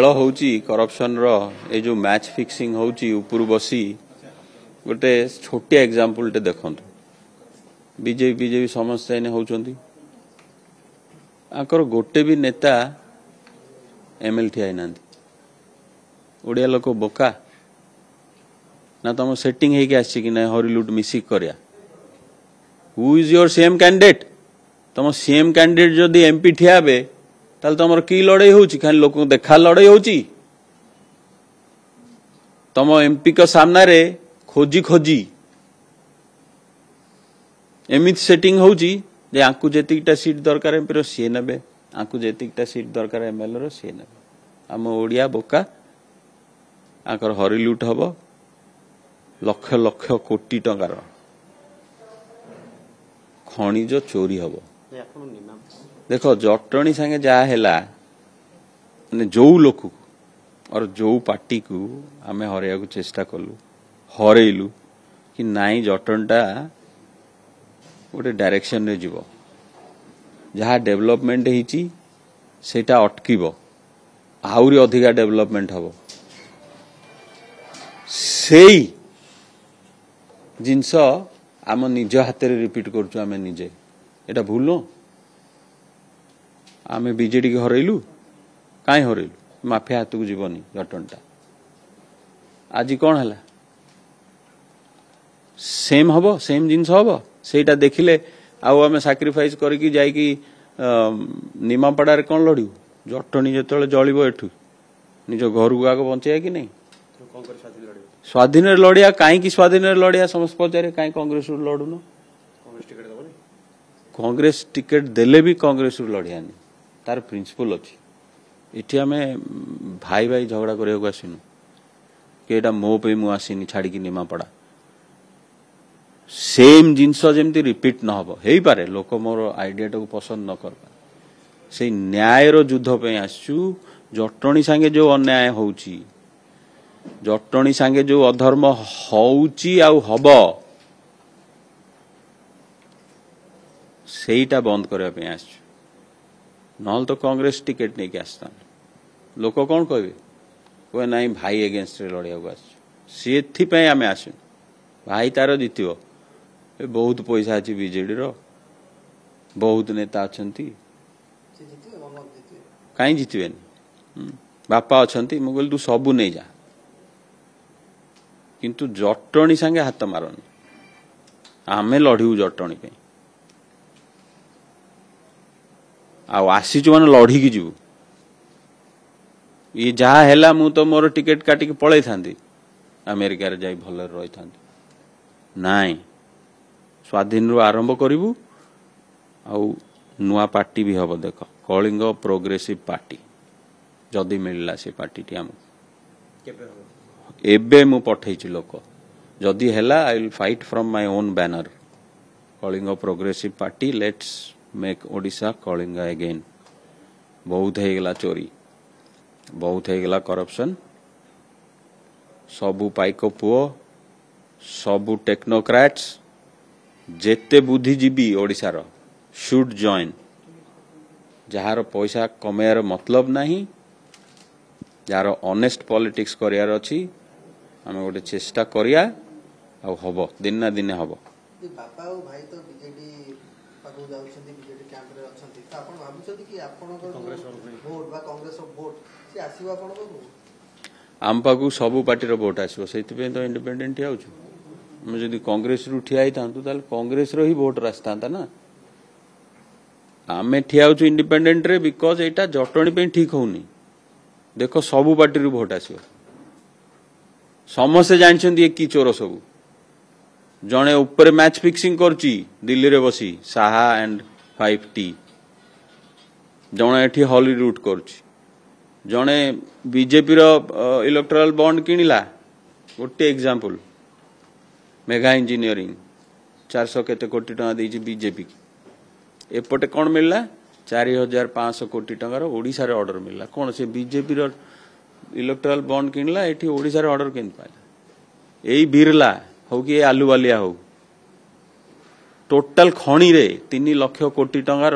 खेल होची करप्शन रो ए जो मैच फिक्सिंग होची ऊपर बसी गोटे छोटिया एग्जांपल टे देखंतु बीजेपी समस्त एने होचंती आकर गोटे भी नेता एमएल ठिया नांती ओडिया लोक बोका ना तुम सेटिंग है कि आसी कि ना हरिलुट मिसिक करिया who is your CM candidate तुम सीएम कैंडिडेट जदि एमपी ठिया बे ताल तुम की लड़ाई होची खाली लोक देखा लड़ाई होची तुम एमपी का सामना रे खोजी खोजी एमित सेटिंग होची जे आंकु जेतिकटा सीट दरकार एमपी रो सी नेबे आंकु जेतिकटा सीट दरकार एमएल रो सी नेबे आम ओडिया बोका आकर हरिलुट हबो लक्ष लक्ष कोटी टंकार खनिज चोरी हबो देखो जटणी संगे जहा हैला माने जो लोक और जो पार्टी को आमे हरया को चेष्टा कलु हरेलु कि नाई जटणटा गोटे डायरेक्शन रे जीवो जहा डेवलपमेंट हेची सेटा अटकीबो आउरी अधिका डेवलपमेंट हबो सेई जिनस आम निज हाथ रे रिपीट करछु आमे निजे एटा भूल आमे बीजेडी के हरैलु काई हरैलु माफिया हाथ को जीवनी जटनटा आज कौन हला सेम हबो सेम जिनस हबो सेटा देखिले आउ आमे सैक्रिफाइस करके जाई कि निमापड़ा रे कोन लड़ियो जटनी जेतले जळिबो एठु निज घर को आगो बंचाया कि नहीं स्वाधीन लड़िया कहीं स्वाधीन लड़िया समस्त पचारे कहीं कांग्रेस लड़ुन कांग्रेस टिकेट देले भी कांग्रेस लड़िया तार प्रिंसिपल अच्छी इठी आम भाई भाई झगड़ा करने आसीनु कि एटा मो पे मु आसीनी छाड़ी निमापड़ा सेम जिनस जमती रिपीट न हो पारे लोक मोर आइडिया को पसंद न कर से न्याय रो युद्ध पे आसु जटणी सांगे जो अन्याय होउची जटणी सांगे जो अधर्म होउची आउ हबो सेईटा बंद करबा पे आसु नहल तो कांग्रेस टिकेट नहीं के आस्तान लोक कौन कहे नाई भाई एगेन्स्ट रे लड़िया को आसी आम आसु भाई तार जीतब बहुत पैसा अच्छी बीजेडी रो बहुत नेता अच्छा कहीं जीतबे बापा अच्छा मुझे तू सबू नहीं जा किंतु जटणी सांगे हाथ मारनी आमे लड़ू जटणी पे आसीचु मान लड़िकी जीवु ये जहा हैला मु तो मोर टिकेट काटिक पळै थांती अमेरिका रे जाई भल रही थांती नाई स्वाधीन रु आरंभ करिवु आउ नुआ पार्टी भी हबो देख कलिंग प्रोग्रेसिव पार्टी जदि मिलला से पार्टी टी हम एबे मु पठैछि लोक जदि हैला I will fight from my own banner Kalinga progressive party let's make Odisha Kalinga again बहुत है गला चोरी बहुत है गला करप्शन सबु पाइक पुओ सबु टेक्नोक्रेट्स जेते बुद्धिजीवी ओडिशा रो शुड जॉइन जार पैसा कमायर मतलब नहीं जार ऑनेस्ट पॉलिटिक्स करियार अछि आमे गोटे चेष्टा करिया आ हबो दिन ना दिन हबो बापा और भाई तो बीजेडी पाखु जाउछन्ती बीजेडी कैंप रे अछन्ती त आपण भाबुछन्ती कि आपण वोट बा कांग्रेस रो वोट से आसीबा आपण को आम पाखु सबु पार्टी रो वोट आसीबो सेति पे तो इंडिपेंडेंट ठिया होछु हम जदि कांग्रेस रु ठिया ही तांतु ताल कांग्रेस रो ही वोट रास्तांता ना आमे ठिया होछु इंडिपेंडेंट रे बिकॉज एटा जटणी पे ठीक होउनी देखो सबु पार्टी रु वोट आसीबो समस्त जानछन्ती की चोर सबु जणे ऊपर मैच फिक्सिंग करची दिल्ली रे बसी साहा एंड 5T जणे एठी हॉलीवुड करची जणे बीजेपी रो इलेक्टोरल बॉन्ड किनिला गोटे एग्जांपल मेगा इंजीनियरिंग 400 केते कोटी टका देछि बीजेपी एपटे कोन मिलला 4500 कोटी टका ओडिसा रे ऑर्डर मिलला कोन से बीजेपी रो इलेक्टोरल बॉन्ड किनला एठी ओडिसा रे ऑर्डर केन पाइला एई बिरला हो कि आलू वालिया हो टोटल खणी रे 3 लाख कोटी टंगार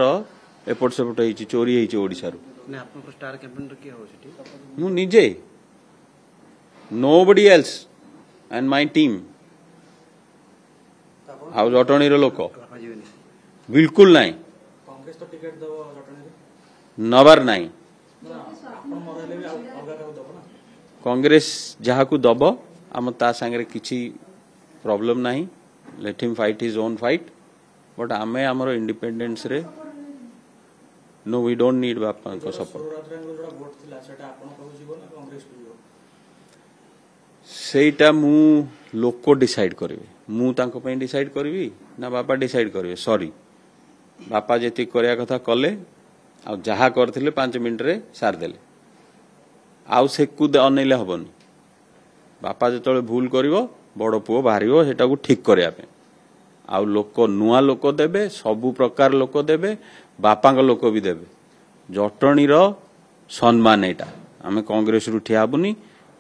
एपट सेपट होइछि चोरी होइछि ओडिसा रो ने आपन स्टार कैंपेन रे के हो सेठी मु निजे nobody else and my team ଆଉ ଜଟଣୀର ଲୋକ ବିଲକୁଲ ନାହିଁ कांग्रेस तो टिकट दबो जटनी ନବାର ନାହିଁ आपण मरले भी अलगा का दबो ना କଂଗ୍ରେସ ଯାହାକୁ ଦବ ଆମ ତା ସାଙ୍ଗରେ କିଛି ପ୍ରୋବ୍ଲେମ ନାହିଁ let him fight his own fight but ଆମେ ଆମର ଇଣ୍ଡିପେଣ୍ଡେନ୍ସ ରେ नो वी डोंट नीड बापाଙ୍କ ସପୋର୍ଟ जोड़ा वोट थिला सेटा आपण कहू जीवो ना कांग्रेस को जीवो ସେଇଟା ମୁଁ ଲୋକ ଡିସାଇଡ୍ କରିବେ ମୁଁ ତାଙ୍କ ପାଇଁ ଡିସାଇଡ୍ କରିବି ନା ବାପା ଡିସାଇଡ୍ କରିବେ ସରି ବାପା ଯେତିକି କରିବା କଥା କଲେ ଆଉ ଯାହା କରିଥିଲେ 5 ମିନିଟରେ ସାରିଦେଲେ ଆଉ ସେକୁ ଅନେଇଲେ ହବନି ବାପା ଯେତେବେଳେ ଭୁଲ କରିବ ବଡ଼ ପୁଅ ବାହାରିବ ସେଟାକୁ ଠିକ୍ କରିବା ପାଇଁ ଆଉ ଲୋକ ନୂଆ ଲୋକ ଦେବେ ସବୁ ପ୍ରକାର ଲୋକ ଦେବେ ବାପାଙ୍କ ଲୋକ ବି ଦେବେ ଜଟଣୀର ସମ୍ମାନ ଏଇଟା ଆମେ କଂଗ୍ରେସରୁ ଠିଆ ହେବୁନି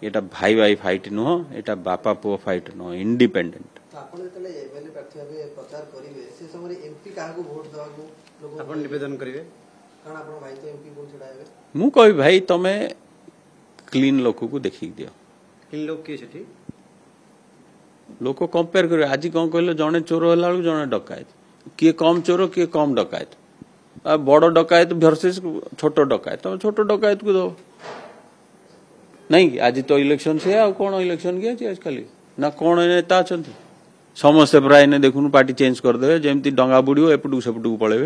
এটা ভাই ভাই ফাইট নুহ এটা বাপা পুଅ ফাইট নুহ ইন্ডিপেন্ডেন্ট ଆପଣ ଯେତେବେଳେ ଏମଏଲଏ ପ୍ରାର୍ଥୀ ଭାବେ ପ୍ରଚାର କରିବେ ସେ ସମୟରେ ଏମପି କାହାକୁ ଭୋଟ ଦେବାକୁ ଲୋକ आपन निवेदन करिवे କାରଣ ଆପଣ ଭାଇ ତ ଏମପି କୋଉ ଛିଡା ହେବେ ମୁଁ କହିବି ଭାଇ ତମେ କ୍ଲିନ୍ ଲୋକକୁ ଦେଖିକି ଦିଅ इन लोग के सेठी ଲୋକ କମ୍ପେୟାର କରିବେ ଆଜି କ'ଣ କହିଲେ ଜଣେ ଚୋର ହେଲା ବେଳକୁ ଜଣେ ଡକାୟତ କିଏ କମ୍ ଚୋର କିଏ କମ୍ ଡକାୟତ ବଡ଼ ଡକାୟତ ଭର୍ସେସ୍ ଛୋଟ ଡକାୟତ ତମେ ଛୋଟ ଡକାୟତକୁ ଦବ नहीं आज तो इलेक्शन से आ कौन इलेक्शन की आज खाली ना कौन नेता अच्छा समस्ते प्राय ने देखुन पार्टी चेंज करदे जमती डंगा बुड़ो एपटू सेपटू पड़े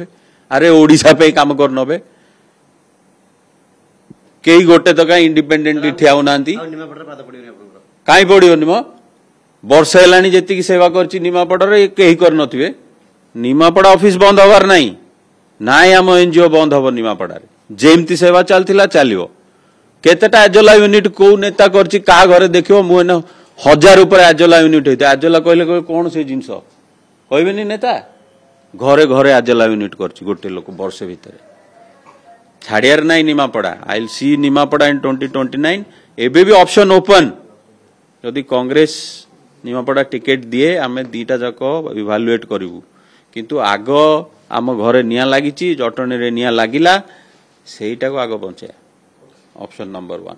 अरे ओडिशा पे काम कर नबे कई गोटे तो कहीं इंडिपेंडेंट ठिया ना कहीं पड़ोनी मो वर्ष है जी सेवा कर निमापड़ा कहीं कर नथिबे निमापड़ा ऑफिस बंद हबार नहीं ना आम एनजीओ बंद हम निमापड़ा जेमती सेवा चलता चलो केतेटा आजोला यूनिट को नेता करछि का घरे देखियो मु 1000 ऊपर आजोला यूनिट होते आजोला कहले कौन से जिनस कहबेनी नेता घरे घरे आजोला यूनिट करछि गोटे लोक वर्ष भितर छाड़ियार नहीं Nimapada I will see Nimapada in 2029 एबे भी ऑप्शन ओपन यदि कांग्रेस निमापड़ा टिकेट दिए आमे दीटा जाको इवैल्यूएट करिवु किंतु आग आम घरे निया लागिछि जटणी रे निया लागिला सेईटा को आग बंचे ऑप्शन नंबर 1